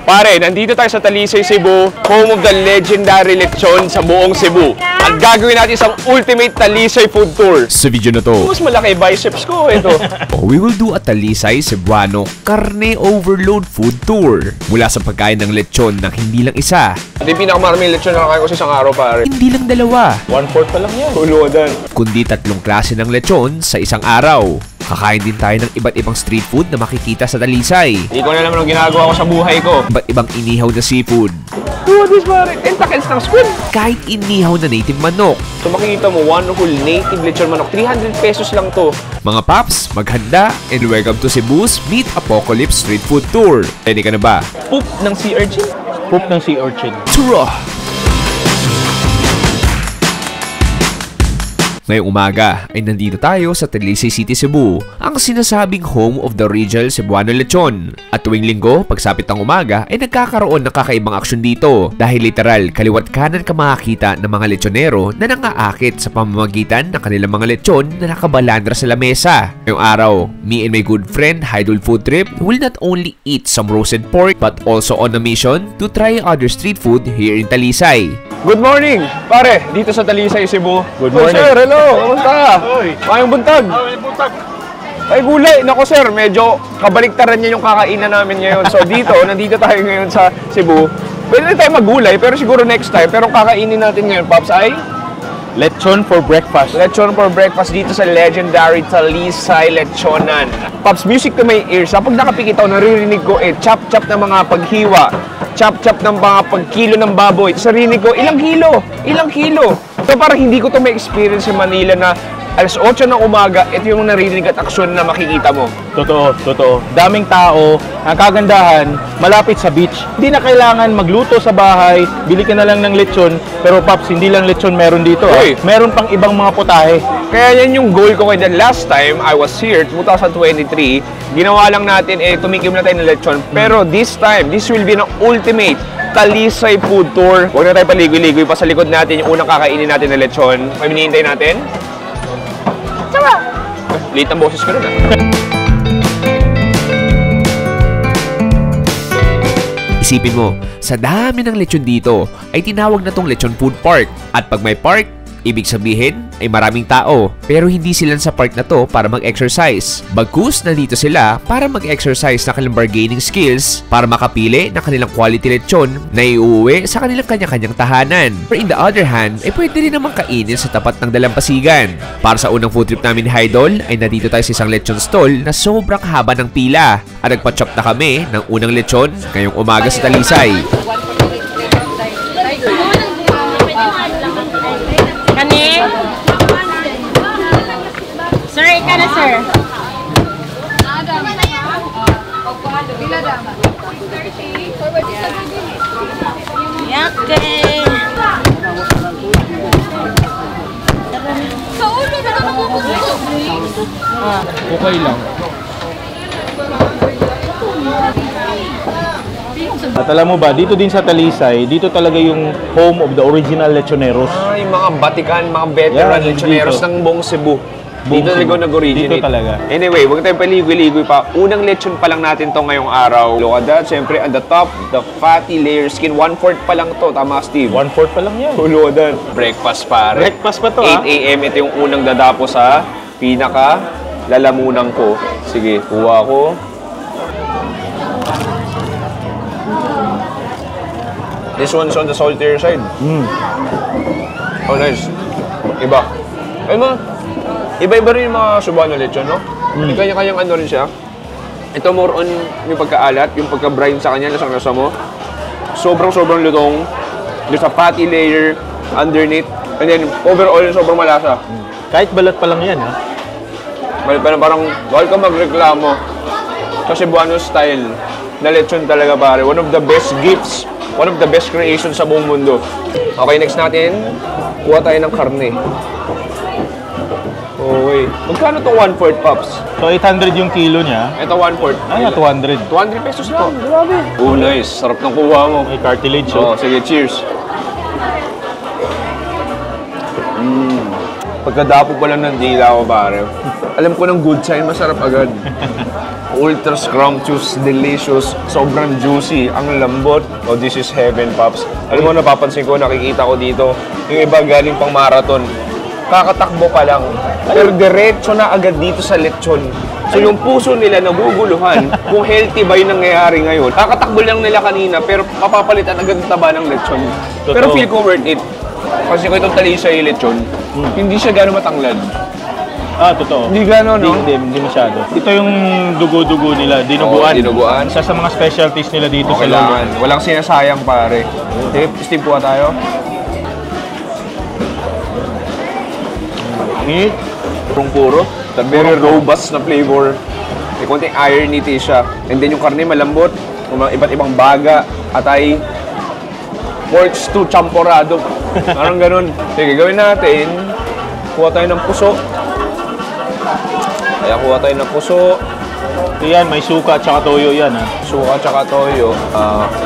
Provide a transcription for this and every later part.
Pare, nandito tayo sa Talisay, Cebu, home of the legendary lechon sa buong Cebu. At gagawin natin isang ultimate Talisay food tour. Sa video na to, mas malaki biceps ko ito. We will do a Talisay Cebuano Carne Overload food tour. Mula sa pagkain ng lechon ng hindi lang isa. At yung pinakamaraming lechon na kakain ko sa isang araw, pare. Hindi lang dalawa. 1/4 pa lang yan. Huludan. Kundi 3 klase ng lechon sa isang araw. Kakain din tayo ng iba't ibang street food na makikita sa Talisay. Hindi ko na alam anong ginagawa ko sa buhay ko. Iba't ibang inihaw na seafood. What is pare? Tentacles ng squid. Kahit inihaw na native manok. So makikita mo, one whole native lechon manok. 300 pesos lang to. Mga paps, maghanda and welcome to Cebu's Meat Apocalypse Street Food Tour. Ready ka na ba? Poop ng sea urchin? Poop ng sea urchin. Tura! Ngayong umaga ay nandito tayo sa Talisay City, Cebu, ang sinasabing home of the regional Cebuano lechon. At tuwing linggo, pagsapit ng umaga, ay nagkakaroon ng kakaibang aksyon dito dahil literal kaliwat kanan ka makakita ng mga lechonero na nangaakit sa pamamagitan ng kanilang mga lechon na nakabalandra sa lamesa. Ngayong araw, me and my good friend Idol Food Trip will not only eat some roasted pork but also on a mission to try other street food here in Talisay. Good morning, pare, dito sa Talisay, Cebu. Good morning. Sir, hello, kamusta? Oy. Mayong buntag. Ay gulay, nako sir, medyo kabaliktaran niya yung kakainan namin ngayon. So dito, nandito tayo ngayon sa Cebu. Pwede tayo maggulay, pero siguro next time. Pero kakainin natin ngayon, Pops, ay Lechon for breakfast. lechon for breakfast dito sa legendary Talisay Lechonan. Pops, music to my ears. Kapag nakapikit ako, naririnig ko chop-chop ng mga paghiwa. Chop-chop ng mga pagkilo ng baboy. Sa rinig ko, ilang kilo? Ilang kilo? So parang hindi ko to may experience sa Manila na alas 8 ng umaga, ito yung naririnig at aksyon na makikita mo. Totoo, totoo. Daming tao, ang kagandahan, malapit sa beach. Hindi na kailangan magluto sa bahay, bili ka na lang ng lechon. Pero Pops, hindi lang lechon meron dito. Uy. Meron pang ibang mga putahe. Kaya yan yung goal ko kaya last time I was here, 2023, ginawa lang natin, tumikim na tayo ng lechon. Pero this time, this will be an ultimate Talisay food tour. Huwag na tayo paligoy-ligoy pa sa likod natin yung unang kakainin natin na lechon. May hinihintay natin? Tara! Late ang boses ko nun Isipin mo, sa dami ng lechon dito, ay tinawag na tong Lechon Food Park. At pag may park, ibig sabihin ay maraming tao. Pero hindi sila sa park na to para mag-exercise. Bagkus nandito sila para mag-exercise na kanilang bargaining skills para makapili ng kanilang quality lechon na iuwi sa kanilang kanya-kanyang tahanan. Pero in the other hand, ay pwede rin naman kainin sa tapat ng dalampasigan. Para sa unang food trip namin ni Idol, ay nandito tayo sa isang lechon stall na sobrang haba ng pila. At nagpa-chop na kami ng unang lechon ngayong umaga sa Talisay. Kani? Sir, ika na, sir. Okay. Sa ulo na lang ako. Okay lang. At alam mo ba, dito din sa Talisay, dito talaga yung home of the original lechoneros. Ay, mga batikan, mga veteran Yeah, lechoneros dito. ng buong Cebu. Buong Dito Cebu. talaga nag-originate. Dito talaga. Anyway, huwag tayong paligoy-ligoy pa. Unang lechon pa lang natin to ngayong araw. Look at that. Siyempre, at the top, the fatty layer skin. 1/4 pa lang to. Tama, Steve? 1/4 pa lang yan. Look at that. Breakfast, pare. Breakfast pa to, 8 a.m. Ito yung unang dadapo sa pinaka lalamunan ko. Sige, kuha ko. This one's on the saltier side. Oh, nice. Iba. Ay, iba-iba rin yung mga Cebuano lechon, no? May kanya-kanyang ano rin siya. Ito more on yung pagkaalat, yung pagka-brine sa kanya, lasang-lasa mo. Sobrang lutong. There's a fatty layer underneath. And then, overall, sobrang malasa. Kahit balat pa lang yan, ha? Parang, bawal ka magreklamo. Sa Cebuano style na lechon talaga, pare. One of the best gifts. One of the best creations sa buong mundo. Okay, next natin, kuha tayo ng karne. Okay. Magkano to 1/4, Pops? So 800 yung kilo niya. Ito 1/4. Ay, 200. 200 pesos lang. Grabe. Oh, nice. Sarap ng kuha mo. May cartilage, Oh, sige, cheers. Pagkadapo pa lang ng dila ko, pare. Alam ko ng good sign, masarap agad. Ultra scrumptious, delicious, sobrang juicy, ang lambot. Oh, this is heaven, Pops. Alam mo, napapansin ko, nakikita ko dito, yung iba galing pang marathon. Kakatakbo pa lang, pero diretso na agad dito sa lechon. So yung puso nila naguguluhan kung healthy ba yung nangyayari ngayon. Kakatakbo lang nila kanina, pero mapapalitan agad ang taba ng lechon. Pero feel ko worth it. Kasi ko itong talisay lechon, hindi siya gano'ng matanglad. Totoo. Hindi gano'n, no? Hindi masyado. Ito yung dugo-dugo nila, dinuguan. Dinuguan. Isa sa mga specialties nila dito sa Lolo. Kailangan. Walang sinasayang, pare. Steve, kuha tayo. Meat. Puro. Very robust na flavor. May konting ironity siya. And then yung karne malambot. Iba't ibang baga, atay, pork stew, champorado. Parang ganun. Sige, gawin natin. Kuha tayo ng puso. Kaya kuha tayo ng puso. Ito yan, may suka at saka toyo yan. Suka tsaka toyo.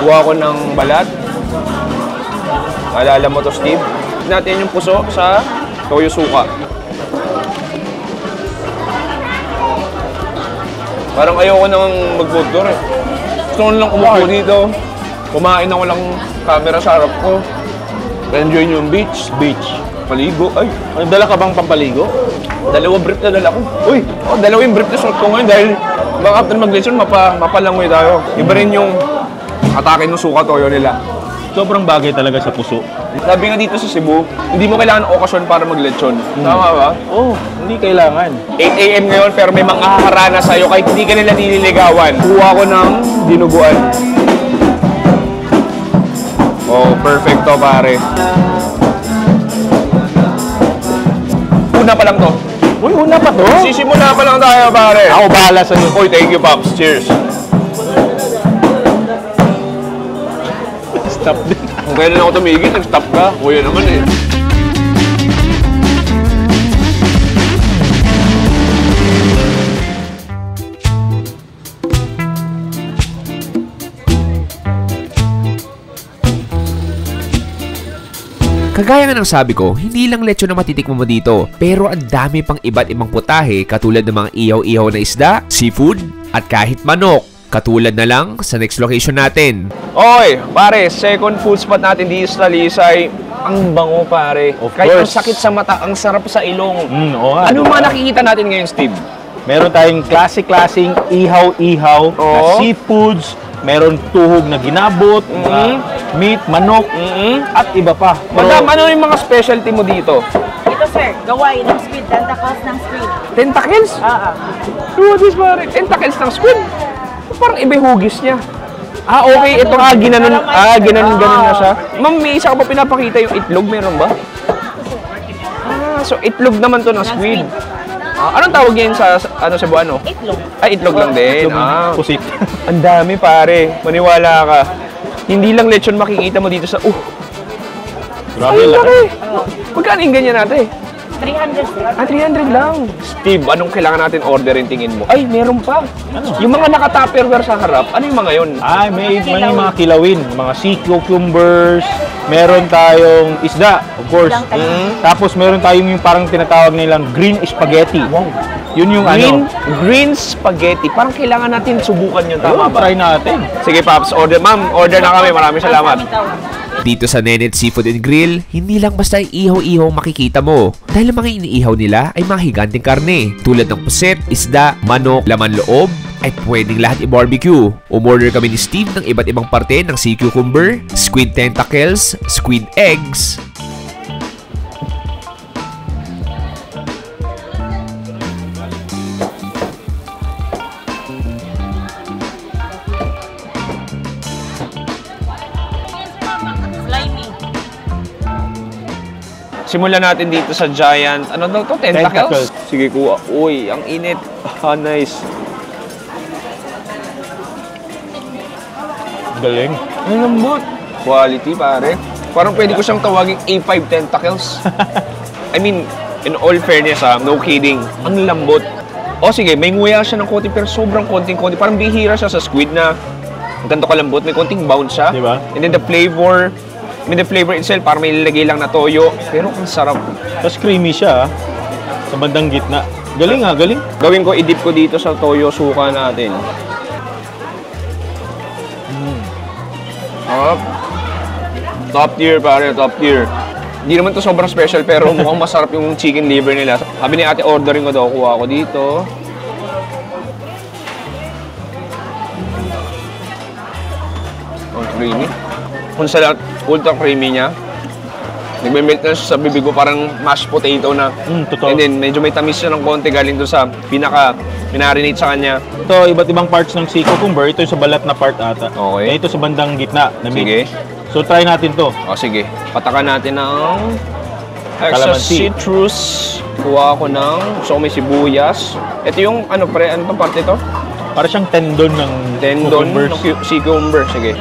Kuha ko ng balat. Alala mo to, Steve. Natin yung puso sa toyo suka. Parang ayoko nang mag-food tour eh. Gusto ko lang umupo dito. Kumain ako lang camera sa harap ko. Enjoy yung beach. Paligo. Ay, Dala ka bang pampaligo? dalawang brief na dala ko. Uy, dalawang brief na suot ko ngayon dahil baka after mag-lesson, mapalangoy tayo. Iba rin yung atake ng suka toyo nila. Sobrang bagay talaga sa puso. Sabi nga dito sa Cebu, hindi mo kailangan ng okasyon para mag-lechon. Tama ba? Hindi kailangan. 8 a.m. ngayon pero may mga haharana sa'yo kahit hindi ka nila nililigawan. Kuha ko ng dinuguan. Perfecto, pare. Una pa lang to. Uy, una pa to? Sisimula pa lang tayo, pare. Ako bahala sa'yo. Uy, thank you, Pops. Cheers. Stop din. Kung kailan ako tumigil, nag-stop ka. Kuya naman eh. Kagaya nga ng sabi ko, hindi lang lechon na matitikman mo dito, pero ang dami pang iba't ibang putahe katulad ng mga ihaw-ihaw na isda, seafood, at kahit manok. Katulad na lang sa next location natin. Oy, pare, second food spot natin dito sa Talisay. Ang bango, pare. Kahit ang sakit sa mata, ang sarap sa ilong. Ano mga nakikita natin ngayon, Steve? Meron tayong klaseng ihaw-ihaw na seafoods, meron tuhog na ginabot, meat, manok, at iba pa. Madam, ano yung mga specialty mo dito? Ito sir, gaway ng squid, tentacles ng squid. Tentacles? What is pare? Tentacles ng squid? Parang iba yung hugis niya. Okay. Ito ginanon na siya. Ma'am, may isa ka pa pinapakita yung itlog, meron ba? So itlog naman to ng squid. Anong tawag yan sa Cebuano? Itlog. Itlog lang din. Pusit. Ang dami, pare. Maniwala ka. Hindi lang lechon makikita mo dito sa... Grabe lang. Magkano yung ganyan natin? 300 sir. 300 lang. Steve, anong kailangan natin orderin tingin mo? Ay, meron pa. Yung mga naka-tupperware sa harap, ano yung mga yun? May mga kilawin, mga sea cucumbers, meron tayong isda, of course. Tapos meron tayong yung parang tinatawag nilang green spaghetti. Wow. Yun yung green spaghetti. Parang kailangan natin subukan yun, tama ba? Try natin. Sige, Paps, order. Ma'am, order na kami. Maraming salamat. Dito sa Nenet's Seafood and Grill, hindi lang basta ihaw-ihaw makikita mo. Dahil ang mga iniihaw nila ay mga higanteng karne tulad ng puset, isda, manok, laman loob, ay pwedeng lahat i-barbecue. Umorder kami ni Steve ng iba't ibang parte ng sea cucumber, squid tentacles, squid eggs, Simulan natin dito sa giant, ano daw to? Tentacles? Sige, kuha. Uy, ang init. Nice. Galing. Ang lambot. Quality, pare. Parang pwede ko siyang tawaging A5 tentacles. I mean, in all fairness, no kidding. Ang lambot. Sige, may nguya siya ng konti, pero sobrang konting-konti. Parang bihira siya sa squid na ganito kalambot. May konting bounce siya. Diba? And then the flavor, the flavor itself, parang may nilagay lang na toyo. Pero ang sarap. Tapos creamy siya, sa bandang gitna. Galing ha, galing. Gawin ko, i-dip ko dito sa toyo suka natin. Top tier pare, top tier. Hindi naman to sobrang special pero mukhang masarap yung chicken liver nila. Sabi ni ate, ordering ko daw, kuha ko dito. Ang creamy. Kung sa lahat, ultra creamy niya. Nagme-melt na siya sa bibig ko, parang mashed potato na. Totoo. And then, medyo may tamis siya ng konti galing doon sa pinaka-minarinate sa kanya. Ito, iba't ibang parts ng sea cucumber. Ito yung sa balat na part ata. Okay. Ito sa bandang gitna na meat. Sige. So, try natin to. O, sige. Patakan natin ng extra Calamansi. citrus. Kuha ko ng may sibuyas. Ito yung, ano tong parte ito? Para siyang tendon ng Tendon cucumbers. ng cucumber. Sige.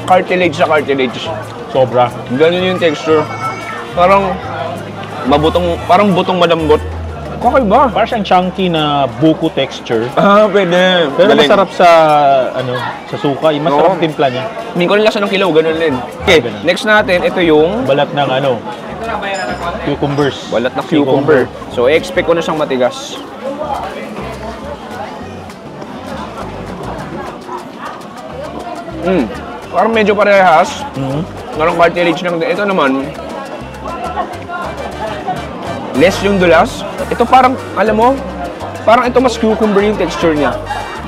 Cartilage sa cartilage. Sobra. Ganun yung texture. Parang parang butong malambot. Kakaiba. Para siyang chunky na buko texture. Pwede. Pero Galing. masarap sa, sa suka. Yung masarap Oo. timpla niya. Hindi ko rin lasa ng kilaw, ganun din. Okay, next natin, ito yung Balat ng cucumbers. balat na cucumber. So, expect ko na siyang matigas. Parang medyo parehas. Parang cartilage lang. Ito naman, less yung dulas. Ito parang, alam mo, parang ito mas cucumber yung texture niya.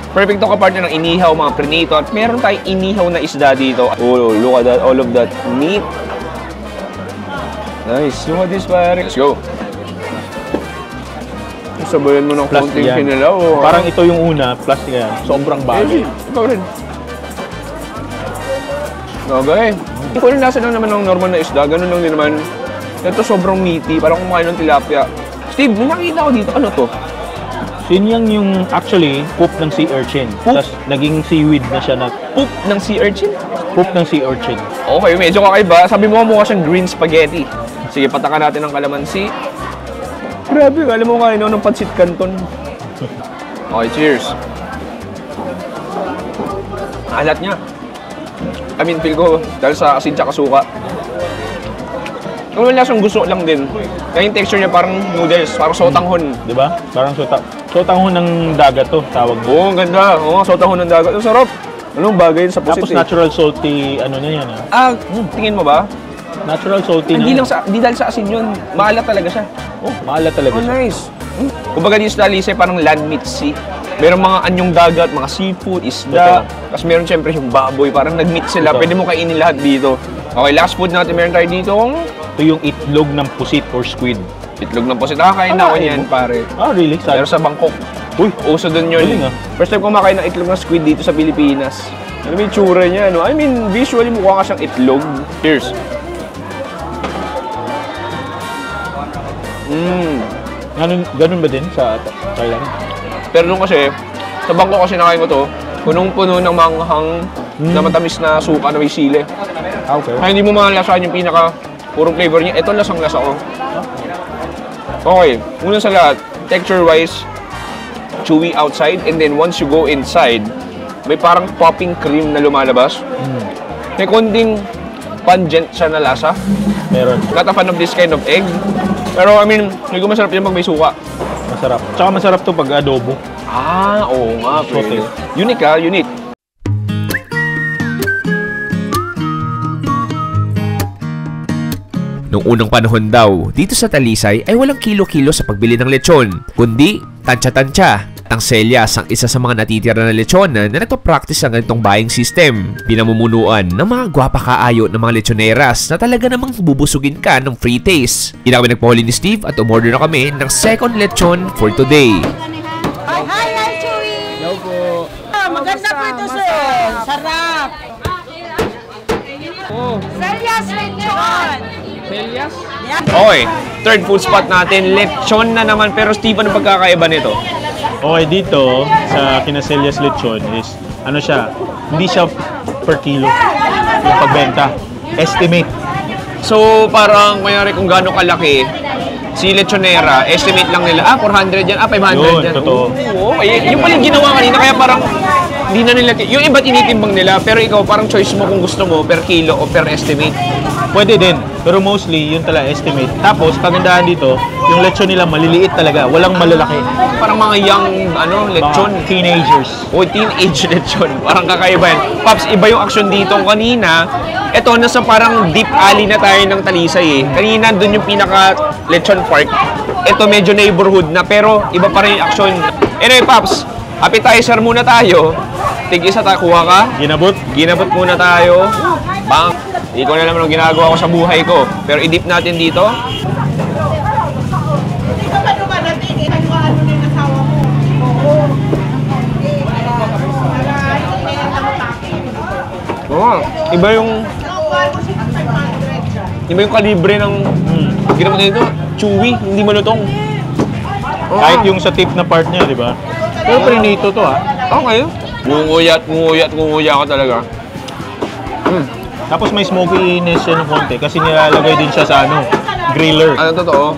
Perfect to kaparte ng inihaw, mga prenito. At meron tayong inihaw na isda dito. Oh, look at that, all of that meat. Nice. Look at this, pare. Let's go. Sabayan mo ng konting yan. kinilaw. Oh. Parang ito yung una, plastic yan. Sobrang bagay. Ikaw rin. Okay. Hindi ko rin nasa lang naman ng normal na isda. Ganun lang din naman. Ito sobrang meaty. Parang kumain ng tilapia. Steve, may nakita ko dito. Ano to? Yun yung actually poop ng sea urchin. Poop? Tapos naging seaweed na siya na Poop ng sea urchin? poop ng sea urchin. Okay, medyo kakaiba. Sabi mo mukha siyang green spaghetti. Sige, patakan natin ng kalamansi. Grabe, alam mo kain ng pancit canton. Okay, cheers. Alat niya. I mean, feel ko, dahil sa asin tsaka suka. Kung wala siyang gusto lang din. Kaya yung texture niya parang noodles, parang sotanghon. Di ba? Parang sotanghon ng dagat to, tawag mo. Oo, ang ganda. Oo, sotanghon ng dagat. Ang sarap. Anong bagay sa pusit Tapos natural salty, niya yan tingin mo ba? Natural salty Hindi na. lang hindi dahil sa asin yun. Maalat talaga siya. Oh, maalat talaga Oh, siya. nice. Kumbaga dito sa Talisay, parang land meat sea. Merong mga anyong dagat, mga seafood, isda. Tapos meron siyempre yung baboy, parang nag-meet sila. Totoo. Pwede mo kainin lahat dito. Okay, last food natin meron tayo dito. Ito yung itlog ng pusit or squid. Itlog ng pusit. Nakakain na ako niyan, pare. Ah, really? Pero sa Bangkok. Uy, Uso doon yun. Galing, ah. First time ko makain ng itlog ng squid dito sa Pilipinas. Ano yung tsura niya, no? I mean, visually mukha ka siyang itlog. Cheers. ganun ba din sa Thailand? Pero nung kasi, sa Bangkok kasi nakain ko to, punong-puno ng manghang na matamis na suka na may sili. Okay. Kaya hindi mo malalasahan yung pinaka purong flavor niya. Ito lasang-lasa ko. Okay, una sa lahat, texture-wise, chewy outside, and then once you go inside, may parang popping cream na lumalabas. May konting pungent siya na lasa. Meron. Not a fan of this kind of egg. Pero I mean, hindi ko masarap yun pag may suka. Masarap. Tsaka masarap to pag adobo. Oo nga, pwede. Sote. Unique unique. Noong unang panahon daw, dito sa Talisay ay walang kilo-kilo sa pagbili ng lechon, kundi tansya-tansya. Ang Celias ang isa sa mga natitira na lechon na nagpa-practice ng ganitong buying system. Pinamumunuan ng mga gwapa kaayo ng mga lechoneras na talaga namang bubusugin ka ng free taste. Hindi na kami nagpahuli ni Steve at umorder na kami ng second lechon for today. Hi, Chewy! Hello po. Maganda po ito, sir. Sarap. Celias Lechon. Celias? Okay, third food spot natin, lechon na naman. Pero Steve, ano pagkakaiba nito? Okay, dito sa Kinaselias Lechon is, siya, hindi siya per kilo yung pagbenta. Estimate. So, parang, mayroon kung gaano kalaki, si lechonera, estimate lang nila, 400 yan, 500 Yun, yan. totoo. Oo, yung pala yung ginawa kanina, kaya parang Di na nila, yung iba tinitimbang nila, pero ikaw parang choice mo kung gusto mo per kilo o per estimate. Pwede din, pero mostly yun talaga estimate. Tapos kagandahan dito, yung lechon nila maliliit talaga, walang malalaki. Parang mga young, lechon. Mga teenagers. O, teenage lechon. Parang kakaiba yan. Pops, iba yung action dito kanina. Ito, nasa parang deep alley na tayo ng Talisay eh. Kanina, dun yung pinaka lechon park. Ito, medyo neighborhood na, pero iba pa rin yung action. Anyway, Pops, appetizer muna tayo. Tig-isa tayo, kuha ka. Ginabot? Ginabot muna tayo. Bang! Hindi ko na naman ang ginagawa ko sa buhay ko. Pero i-dip natin dito. Oh, iba yung kalibre ng ginamot nito. Chewy, hindi malutong. Kahit yung sa tip na part niya, di ba? Pero prinito to, ha? Okay. Nguya ka talaga. Tapos may smokiness siya ng konti kasi nilalagay din siya sa griller. Ano totoo?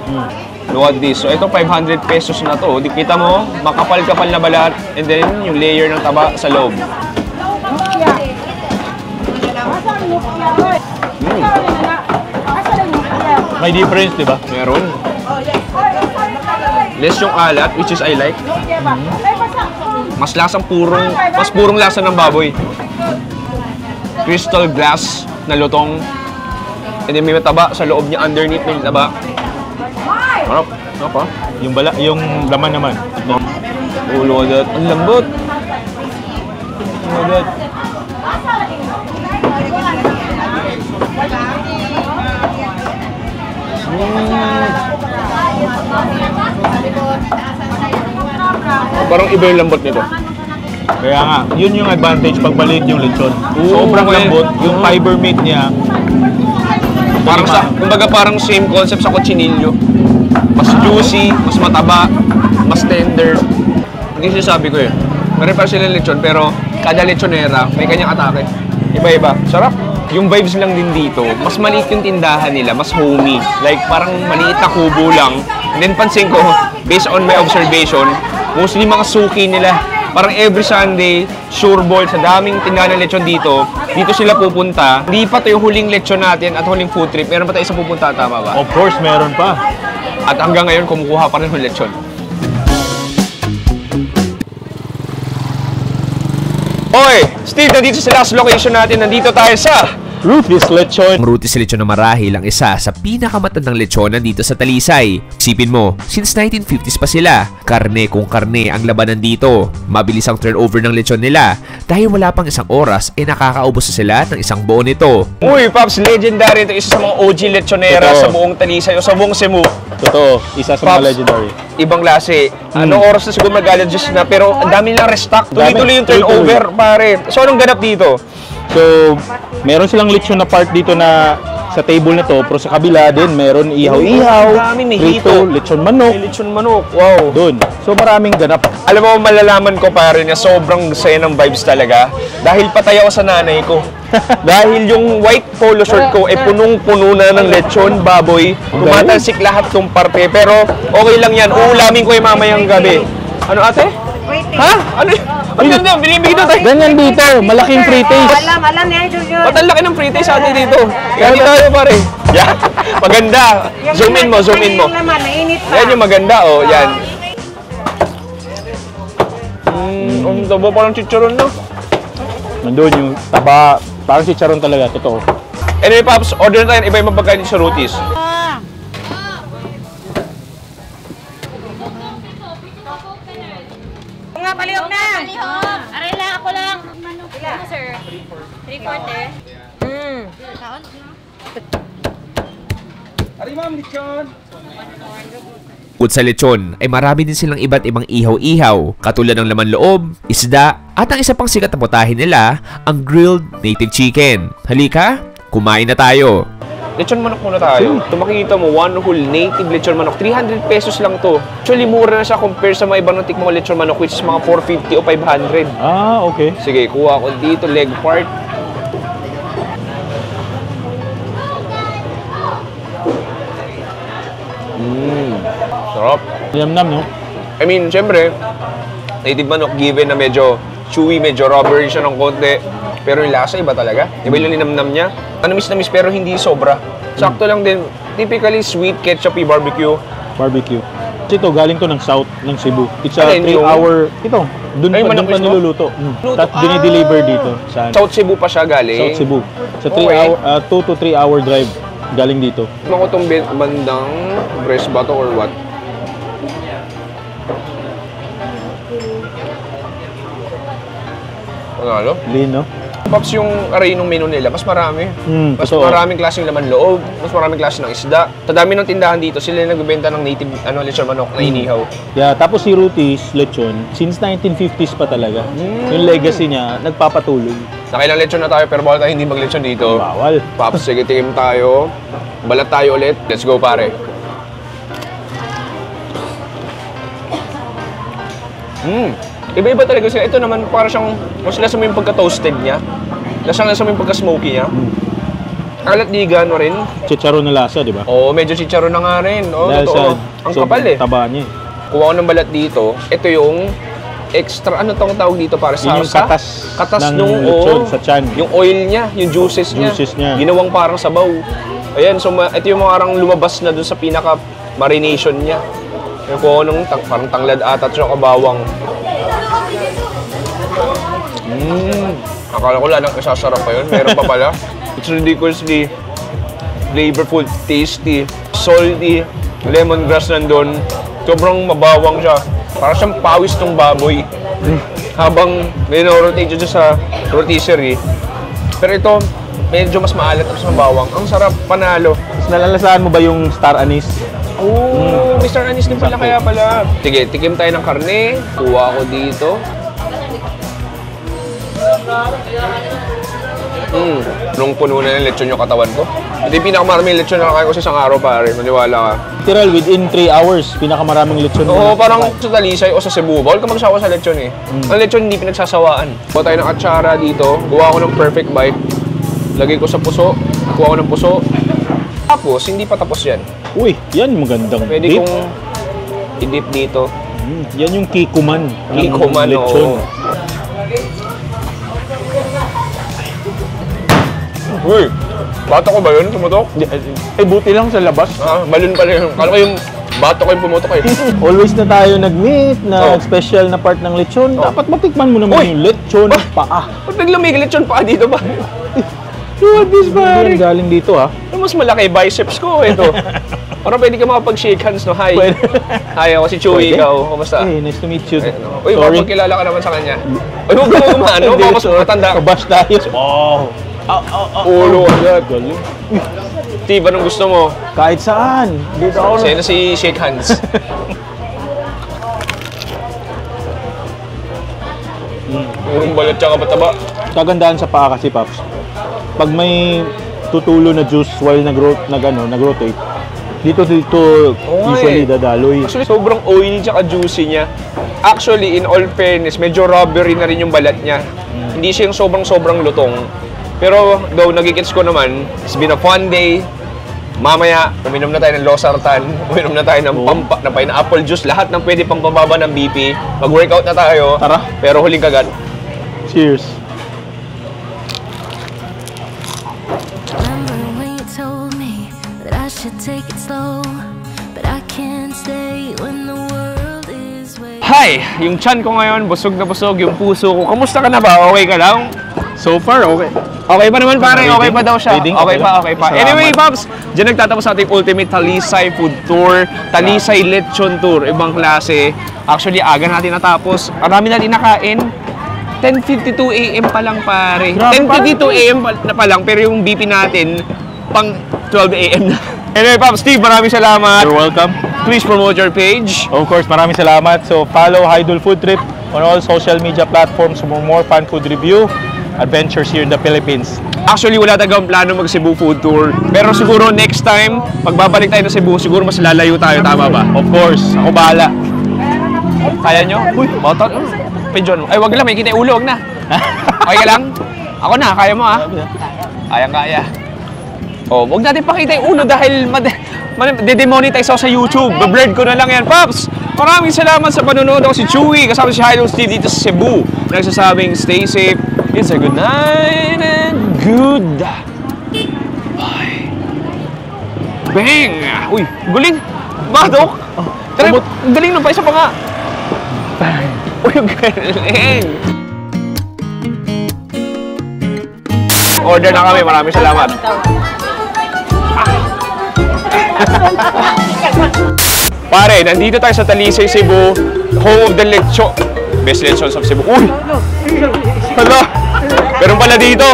Look at this. So ito 500 pesos na to. Di kita mo, makapal-kapal na balat and then yung layer ng taba sa loob. May difference, di ba? Meron. Less yung alat, which is I like. Mas purong lasa ng baboy. Crystal glass na lutong. And then may mataba sa loob niya, underneath may taba. Harap. Ano pa? Yung laman naman. Oh, look at that. Ang lambot. Look at that. Parang iba yung lambot nito. Kaya nga, yun yung advantage pag maliit yung lechon. Sobrang okay. lambot, yung fiber meat niya. Parang kumbaga parang same concept sa cochinillo. Mas juicy, mas mataba, mas tender. Hindi sinasabi ko eh. Pare-pare sila lechon pero kada lechonera may kanyang atake. Iba-iba. Sarap. Yung vibes lang din dito, mas maliit yung tindahan nila, mas homey. Like parang maliit na kubo lang. And then pansin ko, based on my observation, mostly mga suki nila. Parang every Sunday, sure ball, sa daming tindahan ng lechon dito sila pupunta. Hindi pa ito yung huling lechon natin at huling food trip. Meron pa tayo isang pupunta, tama ba? Of course, meron pa. At hanggang ngayon, kumukuha pa rin ng lechon. Hoy! Steve, nandito sa last location natin. Nandito tayo sa Ruth's Lechon. Ang Ruth's Lechon na marahil ang isa sa pinakamatandang lechonan dito sa Talisay. Isipin mo, since 1950s pa sila, karne kung karne ang labanan dito. Mabilis ang turnover ng lechon nila dahil wala pang isang oras ay nakakaubos na sila ng isang buo nito. Uy, Pops, legendary ito. Isa sa mga OG lechonera Totoo. sa buong Talisay o sa buong Cebu. Totoo, isa sa Pops, mga legendary. Ibang lase. Anong oras na siguro mag-adjust na pero ang dami nilang restock. Tuloy-tuloy yung turnover, pare. So, anong ganap dito? So, meron silang lechon na part dito na sa table na to, pero sa kabila din, meron ihaw-ihaw, Dami, may prito, hito. lechon manok, May lechon manok. Wow. doon. So, maraming ganap. Alam mo, malalaman ko pare na sobrang saya ng vibes talaga dahil patay ako sa nanay ko. Dahil yung white polo shirt ko punong-puno na ng lechon, baboy, tumatalsik lahat ng parte. Pero okay lang yan, uulamin ko yung mamayang gabi. Ano ate? Ha? Ano? Ang ganda, binibigay na tayo. Ganyan dito, malaking free taste. Alam niya, Junior. Ba't ang laki ng free taste ate dito? Kaya tayo pare. Yan, maganda. Zoom in mo, zoom in mo. Yung naman, mainit pa. Yan yung maganda, oh, yan. Ang taba parang chicharon no? Nandun yung taba, parang si Charon talaga, totoo. Anyway, Pops, order na tayo iba-ibang pagkain sa Ruth's. Nga, palihog na. Aray lang, ako lang. Ano, sir? 3/4. Bukod sa lechon, ay marami din silang iba't ibang ihaw-ihaw, katulad ng laman loob, isda, at ang isa pang sikat na putahin nila, ang grilled native chicken. Halika, kumain na tayo. Lechon manok muna tayo. Kung makikita mo, one whole native lechon manok. 300 pesos lang to. Actually, mura na siya compare sa mga ibang natik mga lechon manok, which is mga 450 o 500. Ah, okay. Sige, kuha ko dito, leg part. Sarap. Yum-nam, no? I mean, syempre, native manok given na medyo chewy, medyo rubbery siya ng konti. Pero yung lasa, iba talaga. Iba yung linamnam niya. Namis pero hindi sobra. Sakto lang din. Typically sweet, ketchup-y barbecue. Barbecue. Ito, galing to ng south ng Cebu. It's a Alin, 3-hour... Ito, dun Ay, pa manok mismo? niluluto. Tapos dinideliver dito. Sa South Cebu pa siya galing. South Cebu. Sa Okay. 2 to 3 hour drive galing dito. Ano ko itong bandang breast ba to or what? Ano? Lean, no? Pops, yung array ng menu nila, mas marami. Mas totoo. maraming klaseng laman loob, mas maraming klase ng isda. Sa dami ng tindahan dito, sila yung nagbebenta ng native lechon manok na inihaw. Yeah, tapos si Ruth's Lechon, since 1950s pa talaga. Yung legacy niya, nagpapatuloy. Nakailang lechon na tayo, pero bawal tayo hindi mag-lechon dito. Bawal. Pops, sige, tikim tayo. Balat tayo ulit. Let's go, pare. Iba-iba talaga sila. Ito naman, para siyang, mas lasa mo yung pagka-toasted niya. Lasa mo yung pagka-smoky niya. Kalat di gano rin. Chicharon na lasa, di ba? Oo, medyo chicharon na nga rin. Oo, Dahil totoo. Ang kapal eh. taba niya. Kuha ko ng balat dito. Ito yung extra, ano tong tawag dito para sa Yun yung katas ng nung lechon sa tiyan. Yung oil niya, yung juices niya. Ginawang parang sabaw. Ayan, so ito yung mga parang lumabas na dun sa pinaka marination niya. Yung kuha ko ng parang tanglad ata at saka bawang. Akala ko lang isasarap pa yun. Meron pa pala. It's ridiculously flavorful, tasty, salty, lemongrass nandun. Sobrang mabawang siya. Parang siyang pawis ng baboy. Habang minorotate dyan sa rotisserie. Pero ito, medyo mas maalat at mas mabawang. Ang sarap, panalo. Tapos nalalasahan mo ba yung star anise? Oh, Mr. Anis din pala kaya pala. Sige, tikim tayo ng karne. Kuha ko dito. Nung puno na ng lechon yung katawan ko. Ito yung pinakamaraming lechon na nakain ko sa isang araw, pare. Maniwala ka. Literal, within 3 hours, pinakamaraming lechon. Oo, parang sa Talisay o sa Cebu. Bawal ka magsawa sa lechon eh. Ang lechon hindi pinagsasawaan. Kuha tayo ng atsara dito. Kuha ko ng perfect bite. Lagay ko sa puso. Kuha ko ng puso. Tapos, hindi pa tapos yan. Uy, yan magandang Pwede dip. kong i-dip dito. Yan yung kikuman. ng Kikuman, lechon. oo. Uy, bato ko ba yun? Pumutok? Buti lang sa labas. Balon pala yun. Kala ko yung bato ko yung pumutok eh. Always na tayo nag-meet na Oh. special na part ng lechon. Dapat matikman mo naman Uy! yung lechon paa. Ba't naglamig lechon pa dito ba? What is Yan galing dito ha. Mas malaki biceps ko ito. Parang pwede ka makapag-shake hands, no? Hi. Pwede. Hi, ako si Chewy. Ikaw, kumusta? Hey, nice to meet you. Uy, Sorry. mapagkilala ka naman sa kanya. Uy, huwag ka mo umano. Hindi, Baka mas sorry. matanda ka. Kabash tayo. Oh. Ulo agad. Steve, anong gusto mo? Kahit saan. Dito ako Sa'yo na si shake hands. Yung balat tsaka mataba. Kagandahan sa paa kasi, Paps. Pag may tutulo na juice while nag-rotate, dito usually dadaloy. Actually, sobrang oily tsaka juicy niya. Actually, in all fairness, medyo rubbery na rin yung balat niya. Hindi siya yung sobrang lutong. Pero, though nagigits ko naman, it's been a fun day. Mamaya, uminom na tayo ng losartan, uminom na tayo ng na pineapple juice, lahat ng pwede pang pababa ng BP. Mag-workout na tayo. Tara. Pero huling kagat. Cheers. Remember when you told me that I should take it slow, but I can't stay when the world is waiting. Hi! Yung chan ko ngayon, busog na busog. Yung puso ko, kamusta ka na ba? Okay ka lang? So far, okay. Okay pa naman pare, okay pa daw siya. Reading, Okay pa. Salamat. Anyway, Pops, dyan nagtatapos ating ultimate Talisay food tour, Talisay lechon tour, ibang klase. Actually, aga natin natapos. Marami natin nakain. 10:52 AM pa lang pare. Grabe, 10:52 AM pa lang, pero yung BP natin, pang 12 AM na. Anyway, Pops, Steve, maraming salamat. You're welcome. Please promote your page. Of course, maraming salamat. So, follow Hydol Food Trip on all social media platforms for more fun food review adventures here in the Philippines. Actually, wala talagang plano mag-Cebu food tour. Pero siguro next time, pagbabalik tayo ng Cebu, siguro mas lalayo tayo, tama ba? Of course, ako bahala. Kaya nyo? Uy, motor. Pigeon. Ay, wag lang, may kita yung ulo, wag na. Okay ka lang? Ako na, kaya mo ah. Kayang-kaya. Oh, wag natin pakita yung ulo dahil de-demonetize ako sa YouTube. Bablurred ko na lang yan, Pops. Maraming salamat sa panonood. Ako si Chewy, kasama si Hilo Steve dito sa Cebu. Nagsasabing, stay safe. It's a good night and good bye. Bang! Uy, galing! Badok! Tara, galing nung pa isa pa nga. Uy, galing! Order na kami, maraming salamat. Pare, nandito tayo sa Talisay, Cebu, home of the best lechons of Cebu. Uy! Hala! Meron pala dito.